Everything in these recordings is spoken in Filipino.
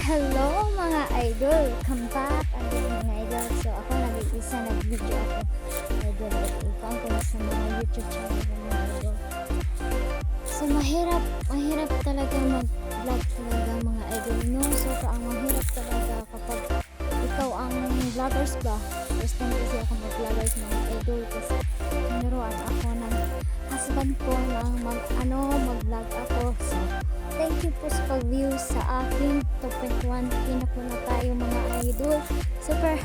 Hello mga idol! Welcome back mga idol. So ako nag-iisa nag-video ako idol at ipang ko sa mga YouTube channel ng mga idol. So mahirap talaga mag-vlog talaga mga idol, no? So ang mahirap talaga kapag ikaw ang vloggers ba? First time kasi ako mag-vloggers mga idol kasi niruan ako ng husband ko ng mag-vlog ako. So thank you po sa pag-view sa akin. 2.1k na po na tayo mga idol. Super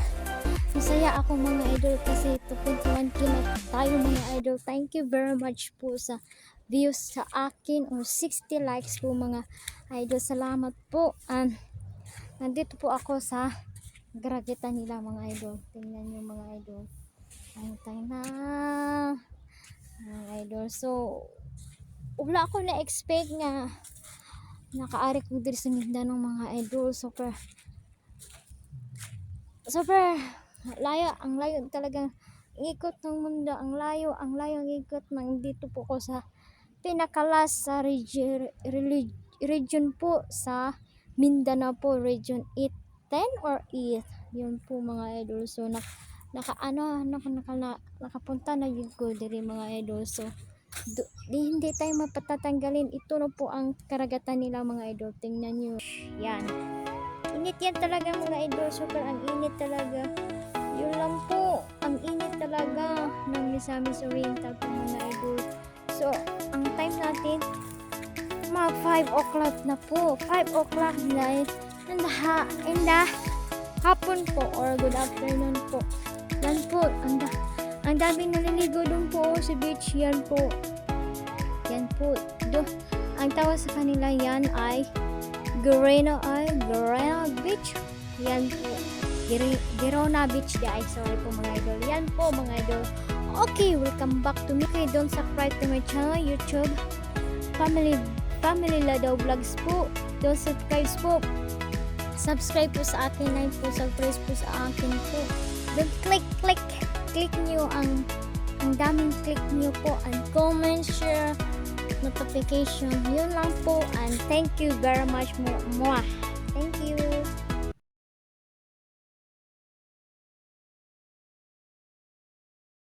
masaya ako mga idol kasi 2.1k na tayo mga idol. Thank you very much po sa views sa akin or 60 likes po mga idol. Salamat po. Nandito po ako sa garagitan nila mga idol. Tingnan nyo mga idol. Tayo na mga idol. So wala ako na-expect nga nakaari ko diri sa Mindanao mga idol. Super layo, ang layo talagang ikot ng mundo, ang layo ang ikot ng dito po ko sa pinakalas sa region po sa Mindanao po, region 8, 10 or 8 yun po mga idol. So nakapunta na yun ko diri mga idol. So hindi tayo mapatatanggalin. Ito na po ang karagatan nila mga idol. Tingnan nyo yan, init yan talaga mga idol. Super ang init talaga, yun lang po, ang init talaga ng Misamis Oriental po mga idol. So ang time natin mga 5 o'clock na po, 5 o'clock na in the hapon po or good afternoon po. Yan po, ang daming naliligo doon po sa beach. Yan po ang tawag sa kanila yan ay Girona Beach. Yan po, Girona Beach guys. Sorry po mga idol. Yan po mga idol. Okay, welcome back to me. Okay, don't subscribe to my channel YouTube Family Ladaw Vlogs po. Don't subscribe po sa akin, like po, subscribe po sa akin po. Don't click nyo ang daming click nyo po, and comment, share, notification, yun lang po. And thank you very much. Thank you.